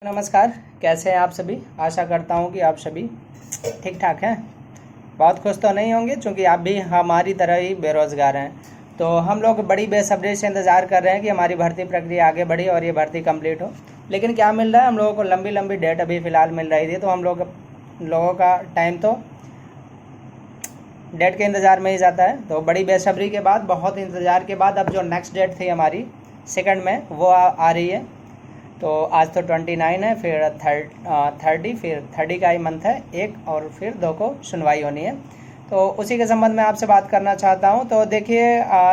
नमस्कार। कैसे हैं आप सभी? आशा करता हूं कि आप सभी ठीक ठाक हैं। बहुत खुश तो नहीं होंगे क्योंकि आप भी हमारी तरह ही बेरोज़गार हैं। तो हम लोग बड़ी बेसब्री से इंतज़ार कर रहे हैं कि हमारी भर्ती प्रक्रिया आगे बढ़े और ये भर्ती कंप्लीट हो। लेकिन क्या मिल रहा है, हम लोगों को लंबी लंबी डेट अभी फ़िलहाल मिल रही थी। तो हम लोगों का टाइम तो डेट के इंतज़ार में ही जाता है। तो बड़ी बेसब्री के बाद, बहुत इंतज़ार के बाद, अब जो नेक्स्ट डेट थी हमारी सेकंड में, वो आ रही है। तो आज तो 29 है, फिर 30, फिर 30 का ही मंथ है एक, और फिर 2 को सुनवाई होनी है। तो उसी के संबंध में आपसे बात करना चाहता हूं। तो देखिए,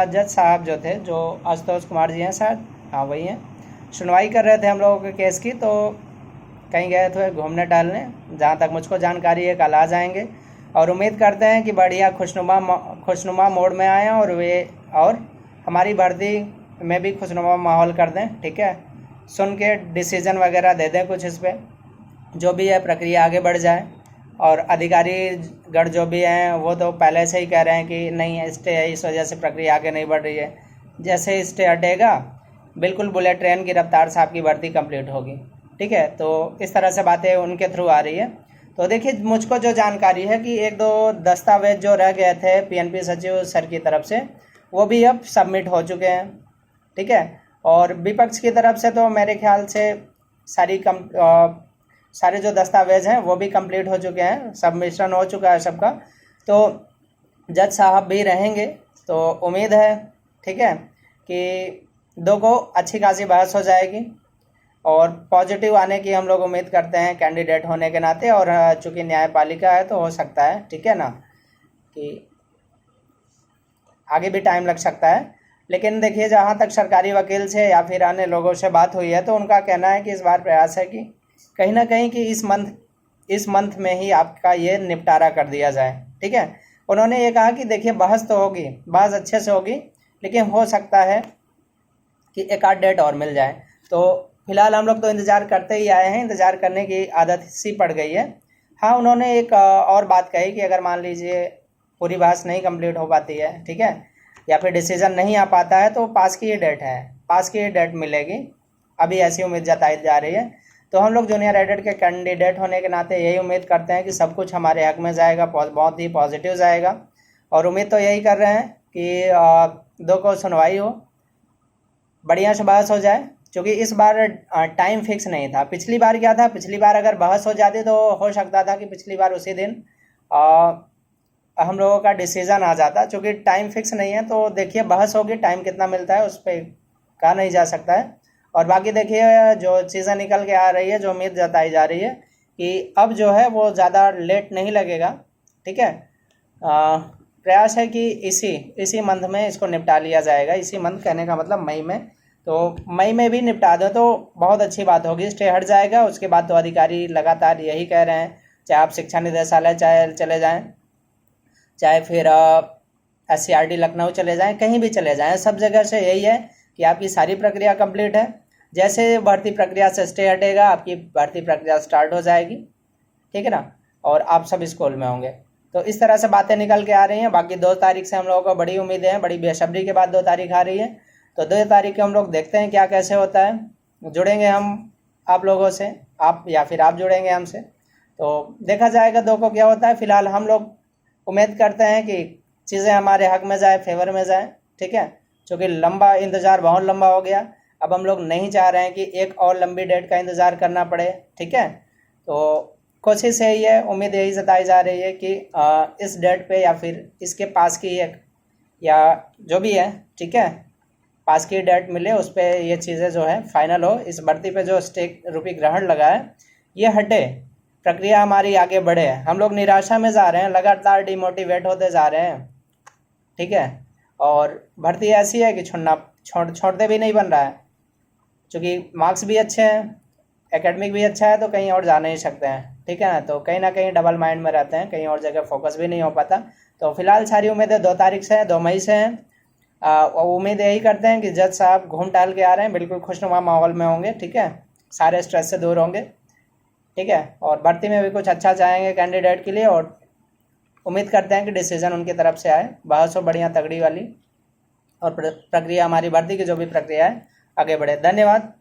जज साहब जो थे, जो आशुतोष कुमार जी हैं शायद, हाँ वही हैं, सुनवाई कर रहे थे हम लोगों के केस की। तो कहीं गए थे घूमने टहलने, जहाँ तक मुझको जानकारी है कल आ जाएंगे। और उम्मीद करते हैं कि बढ़िया खुशनुमा मोड में आएँ और हमारी भर्ती में भी खुशनुमा माहौल कर दें। ठीक है, सुन के डिसीज़न वगैरह दे दें कुछ इस पर, जो भी है प्रक्रिया आगे बढ़ जाए। और अधिकारी गण जो भी हैं वो तो पहले से ही कह रहे हैं कि नहीं, स्टे है, इस वजह से प्रक्रिया आगे नहीं बढ़ रही है। जैसे स्टे हटेगा, बिल्कुल बुलेट ट्रेन की रफ्तार से आपकी भर्ती कंप्लीट होगी। ठीक है, तो इस तरह से बातें उनके थ्रू आ रही है। तो देखिए, मुझको जो जानकारी है कि 1-2 दस्तावेज जो रह गए थे पीएनपी सचिव सर की तरफ से, वो भी अब सबमिट हो चुके हैं। ठीक है, और विपक्ष की तरफ से तो मेरे ख्याल से सारे जो दस्तावेज हैं वो भी कंप्लीट हो चुके हैं, सबमिशन हो चुका है सबका। तो जज साहब भी रहेंगे, तो उम्मीद है, ठीक है, कि 2 को अच्छी खासी बहस हो जाएगी और पॉजिटिव आने की हम लोग उम्मीद करते हैं कैंडिडेट होने के नाते। और चूँकि न्यायपालिका है तो हो सकता है, ठीक है ना, कि आगे भी टाइम लग सकता है। लेकिन देखिए, जहाँ तक सरकारी वकील से या फिर अन्य लोगों से बात हुई है, तो उनका कहना है कि इस बार प्रयास है कि कहीं ना कहीं कि इस मंथ में ही आपका ये निपटारा कर दिया जाए। ठीक है, उन्होंने ये कहा कि देखिए, बहस तो होगी, बहस अच्छे से होगी, लेकिन हो सकता है कि एक आध डेट और मिल जाए। तो फिलहाल हम लोग तो इंतज़ार करते ही आए हैं, इंतज़ार करने की आदत सी पड़ गई है। हाँ, उन्होंने एक और बात कही कि अगर मान लीजिए पूरी बहस नहीं कंप्लीट हो पाती है, ठीक है, या फिर डिसीज़न नहीं आ पाता है, तो पास की ये डेट है, पास की ये डेट मिलेगी। अभी ऐसी उम्मीद जताई जा रही है। तो हम लोग जूनियर एडिट के कैंडिडेट होने के नाते यही उम्मीद करते हैं कि सब कुछ हमारे हक में जाएगा, बहुत ही पॉजिटिव जाएगा। और उम्मीद तो यही कर रहे हैं कि 2 को सुनवाई हो, बढ़िया से बहस हो जाए। क्योंकि इस बार टाइम फिक्स नहीं था। पिछली बार क्या था, पिछली बार अगर बहस हो जाती तो हो सकता था कि पिछली बार उसी दिन हम लोगों का डिसीज़न आ जाता। चूँकि टाइम फिक्स नहीं है, तो देखिए बहस होगी, टाइम कितना मिलता है उस पर कहा नहीं जा सकता है। और बाकी देखिए, जो चीज़ें निकल के आ रही है, जो उम्मीद जताई जा रही है कि अब जो है वो ज़्यादा लेट नहीं लगेगा। ठीक है, प्रयास है कि इसी मंथ में इसको निपटा लिया जाएगा। इसी मंथ कहने का मतलब मई में। तो मई में भी निपटा दो तो बहुत अच्छी बात होगी, स्टे हट जाएगा। उसके बाद तो अधिकारी लगातार यही कह रहे हैं, चाहे आप शिक्षा निदेशालय चाहे चले जाएँ, चाहे फिर SCRT लखनऊ चले जाएं, कहीं भी चले जाएं, सब जगह से यही है कि आपकी सारी प्रक्रिया कंप्लीट है। जैसे भर्ती प्रक्रिया से स्टे हटेगा, आपकी भर्ती प्रक्रिया स्टार्ट हो जाएगी। ठीक है ना, और आप सब स्कूल में होंगे। तो इस तरह से बातें निकल के आ रही हैं। बाकी 2 तारीख से हम लोगों को बड़ी उम्मीदें हैं, बड़ी बेसब्री के बाद 2 तारीख आ रही है। तो 2 तारीख को हम लोग देखते हैं क्या कैसे होता है। जुड़ेंगे हम आप लोगों से, आप या फिर आप जुड़ेंगे हमसे, तो देखा जाएगा 2 को क्या होता है। फिलहाल हम लोग उम्मीद करते हैं कि चीज़ें हमारे हक में जाए, फेवर में जाए। ठीक है, क्योंकि लंबा इंतज़ार बहुत लंबा हो गया। अब हम लोग नहीं चाह रहे हैं कि एक और लंबी डेट का इंतज़ार करना पड़े। ठीक है, तो कोशिश यही है, उम्मीद यही जताई जा रही है कि इस डेट पे या फिर इसके पास की एक, या जो भी है, ठीक है, पास की डेट मिले, उस पर ये चीज़ें जो है फाइनल हो। इस भर्ती पे जो स्टेक रूपी ग्रहण लगा है ये हटे, प्रक्रिया हमारी आगे बढ़े। हम लोग निराशा में जा रहे हैं, लगातार डिमोटिवेट होते जा रहे हैं। ठीक है, और भर्ती ऐसी है कि छोड़ते भी नहीं बन रहा है। क्योंकि मार्क्स भी अच्छे हैं, एकेडमिक भी अच्छा है, तो कहीं और जा नहीं सकते हैं। ठीक है ना, तो कहीं ना कहीं डबल माइंड में रहते हैं, कहीं और जगह फोकस भी नहीं हो पाता। तो फिलहाल सारी उम्मीदें 2 तारीख से हैं, 2 मई से हैं। उम्मीद यही करते हैं कि जज साहब घूम टहल के आ रहे हैं, बिल्कुल खुशनुमा माहौल में होंगे। ठीक है, सारे स्ट्रेस से दूर होंगे। ठीक है, और भर्ती में भी कुछ अच्छा चाहेंगे कैंडिडेट के लिए। और उम्मीद करते हैं कि डिसीज़न उनकी तरफ से आए, बहस हो बढ़िया तगड़ी वाली, और प्रक्रिया हमारी भर्ती की जो भी प्रक्रिया है आगे बढ़े। धन्यवाद।